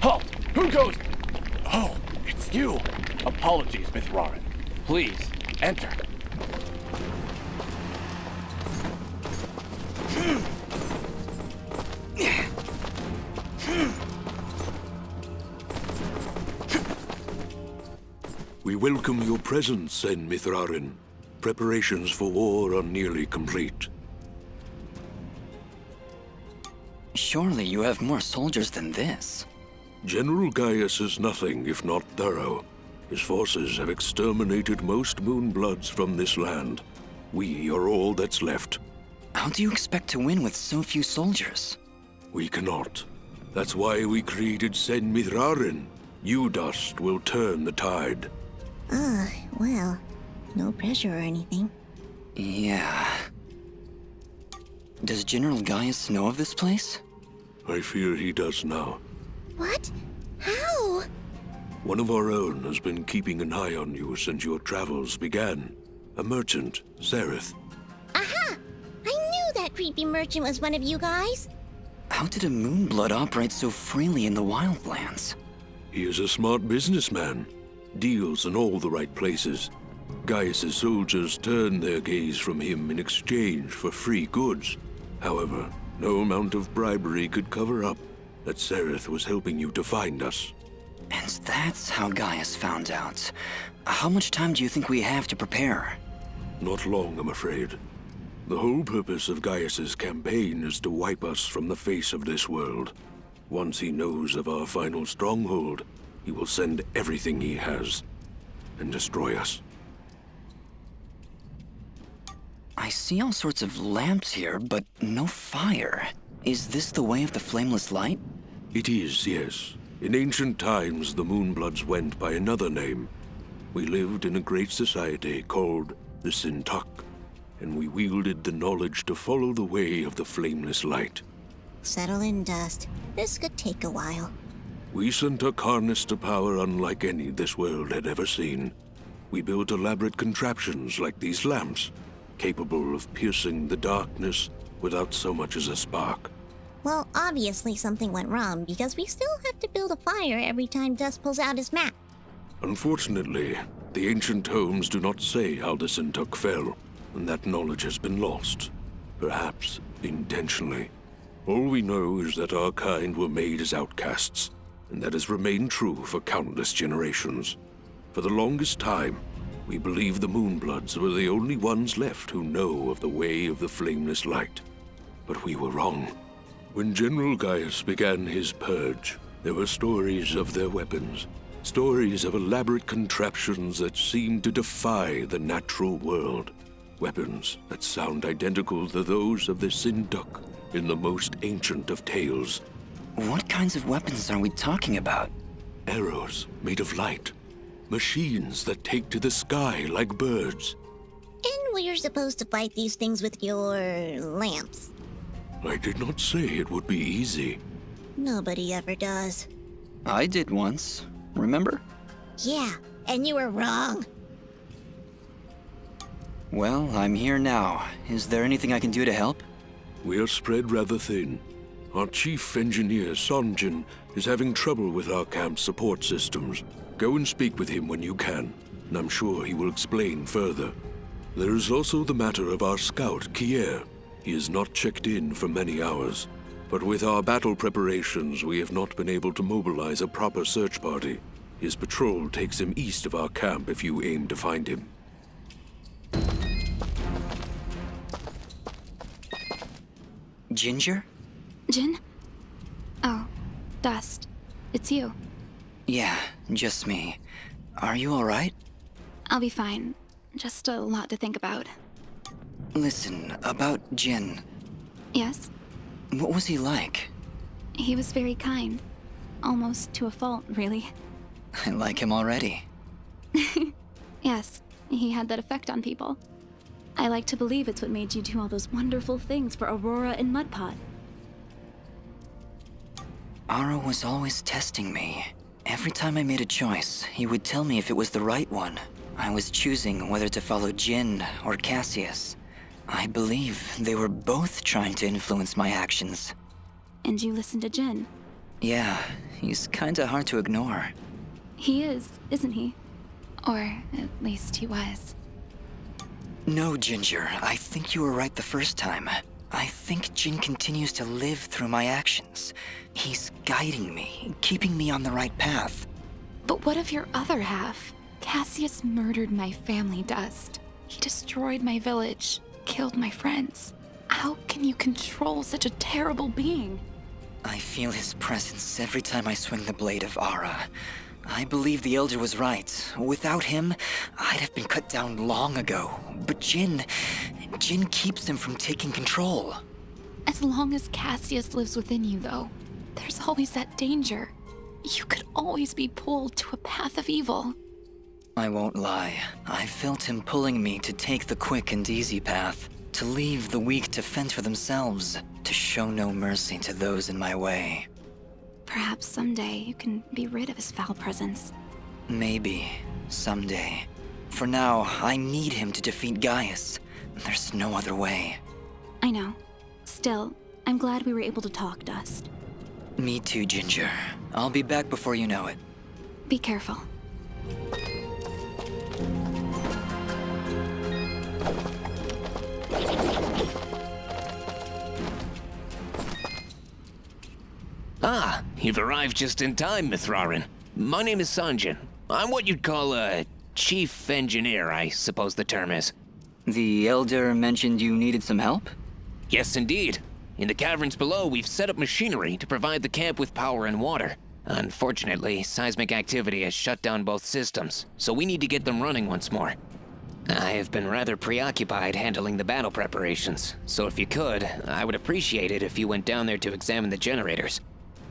Halt! Who goes? Oh, it's you. Apologies, Mithrarin. Please, enter. We welcome your presence, Sen Mithrarin. Preparations for war are nearly complete. Surely you have more soldiers than this. General Gaius is nothing if not thorough. His forces have exterminated most Moonbloods from this land. We are all that's left. How do you expect to win with so few soldiers? We cannot. That's why we created Sen Mithrarin. You dust will turn the tide. Well, no pressure or anything. Yeah. Does General Gaius know of this place? I fear he does now. What? How? One of our own has been keeping an eye on you since your travels began. A merchant, Zareth. Aha! I knew that creepy merchant was one of you guys. How did a Moonblood operate so freely in the wildlands? He is a smart businessman. Deals in all the right places. Gaius's soldiers turned their gaze from him in exchange for free goods. However, no amount of bribery could cover up that Zareth was helping you to find us. And that's how Gaius found out. How much time do you think we have to prepare? Not long, I'm afraid. The whole purpose of Gaius's campaign is to wipe us from the face of this world. Once he knows of our final stronghold, he will send everything he has and destroy us. I see all sorts of lamps here, but no fire. Is this the way of the flameless light? It is, yes. In ancient times, the Moonbloods went by another name. We lived in a great society called the Sintuck, and we wielded the knowledge to follow the way of the flameless light. Settle in, Dust. This could take a while. We Sintuck harnessed a power unlike any this world had ever seen. We built elaborate contraptions like these lamps, capable of piercing the darkness without so much as a spark. Well, obviously something went wrong because we still have to build a fire every time Dust pulls out his map. Unfortunately, the ancient tomes do not say how the Sintuck fell, and that knowledge has been lost. Perhaps intentionally. All we know is that our kind were made as outcasts, and that has remained true for countless generations. For the longest time, we believed the Moonbloods were the only ones left who know of the way of the flameless light. But we were wrong. When General Gaius began his purge, there were stories of their weapons, stories of elaborate contraptions that seemed to defy the natural world. Weapons that sound identical to those of the Sintuck in the most ancient of tales. What kinds of weapons are we talking about? Arrows made of light. Machines that take to the sky like birds. And we're supposed to fight these things with your lamps. I did not say it would be easy. Nobody ever does. I did once, remember? Yeah, and you were wrong. Well, I'm here now. Is there anything I can do to help? We are spread rather thin. Our chief engineer, Sonjin, is having trouble with our camp's support systems. Go and speak with him when you can, and I'm sure he will explain further. There is also the matter of our scout, Kier. He has not checked in for many hours, but with our battle preparations, we have not been able to mobilize a proper search party. His patrol takes him east of our camp if you aim to find him. Ginger? Jin? Oh, Dust. It's you. Yeah, just me. Are you alright? I'll be fine. Just a lot to think about. Listen, about Jin. Yes? What was he like? He was very kind. Almost to a fault, really. I like him already. Yes, he had that effect on people. I like to believe it's what made you do all those wonderful things for Aurora and Mudpot. Ara was always testing me. Every time I made a choice, he would tell me if it was the right one. I was choosing whether to follow Jin or Cassius. I believe they were both trying to influence my actions. And you listened to Jin. Yeah, he's kinda hard to ignore. He is, isn't he? Or at least he was. No, Ginger, I think you were right the first time. I think Jin continues to live through my actions. He's guiding me, keeping me on the right path. But what of your other half? Cassius murdered my family, Dust. He destroyed my village, killed my friends. How can you control such a terrible being? I feel his presence every time I swing the blade of Ara. I believe the Elder was right. Without him, I'd have been cut down long ago. But Jin keeps him from taking control. As long as Cassius lives within you, though, there's always that danger. You could always be pulled to a path of evil. I won't lie. I felt him pulling me to take the quick and easy path, to leave the weak to fend for themselves, to show no mercy to those in my way. Perhaps someday you can be rid of his foul presence. Maybe. Someday. For now, I need him to defeat Gaius. There's no other way. I know. Still, I'm glad we were able to talk, Dust. Me too, Ginger. I'll be back before you know it. Be careful. Ah, you've arrived just in time, Mithrarin. My name is Sanjin. I'm what you'd call a chief engineer, I suppose the term is. The Elder mentioned you needed some help? Yes, indeed. In the caverns below, we've set up machinery to provide the camp with power and water. Unfortunately, seismic activity has shut down both systems, so we need to get them running once more. I have been rather preoccupied handling the battle preparations, so if you could, I would appreciate it if you went down there to examine the generators.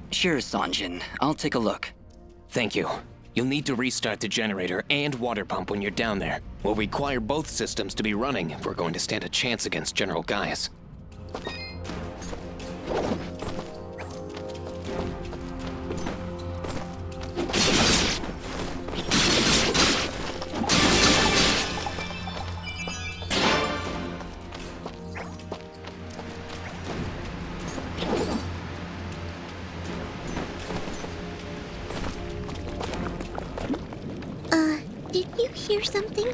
Sure, Sanjin. I'll take a look. Thank you. You'll need to restart the generator and water pump when you're down there. We'll require both systems to be running if we're going to stand a chance against General Gaius. Did you hear something?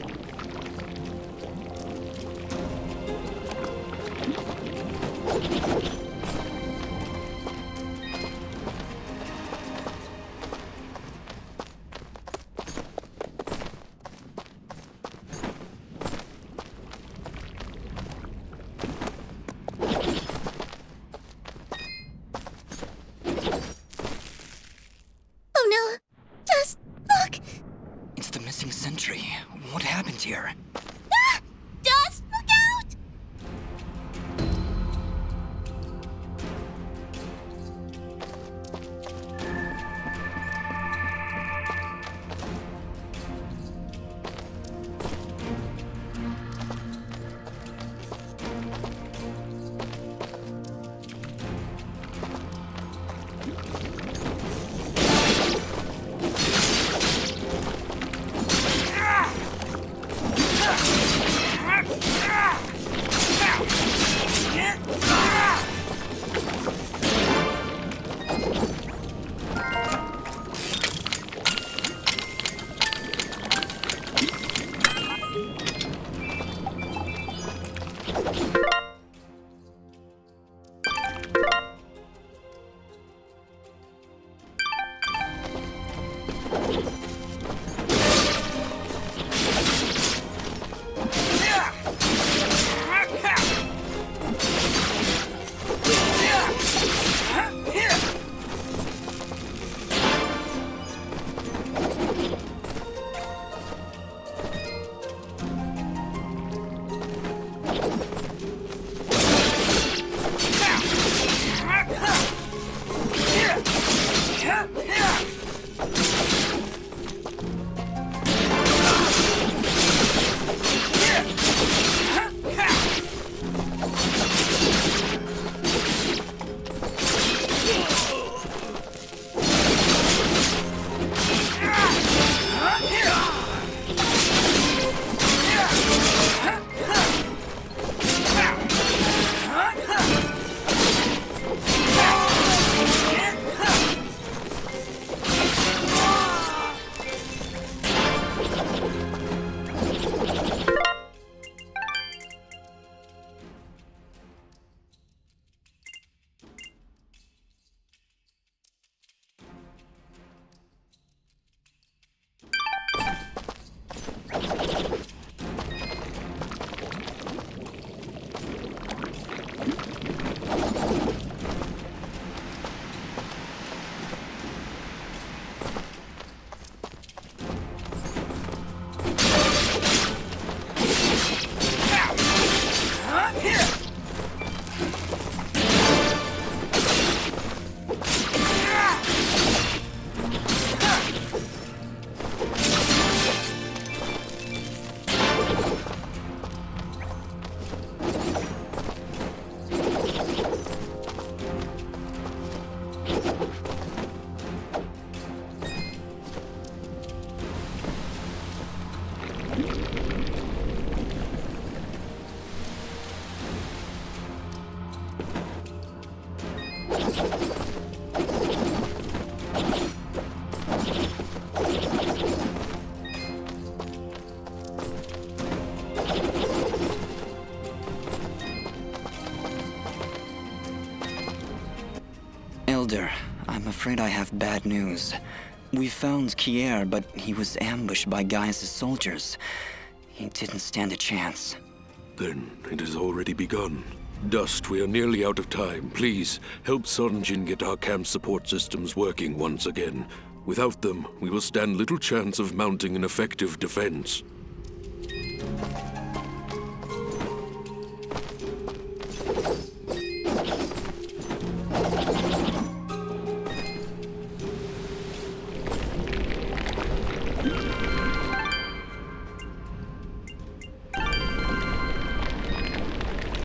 Oh no! Just look! It's the missing sentry. What happened here? Ah! Dust, look out! Elder, I'm afraid I have bad news. We found Kier, but he was ambushed by Gaius' soldiers. He didn't stand a chance. Then it has already begun. Dust, we are nearly out of time. Please, help Sunjin get our camp support systems working once again. Without them, we will stand little chance of mounting an effective defense.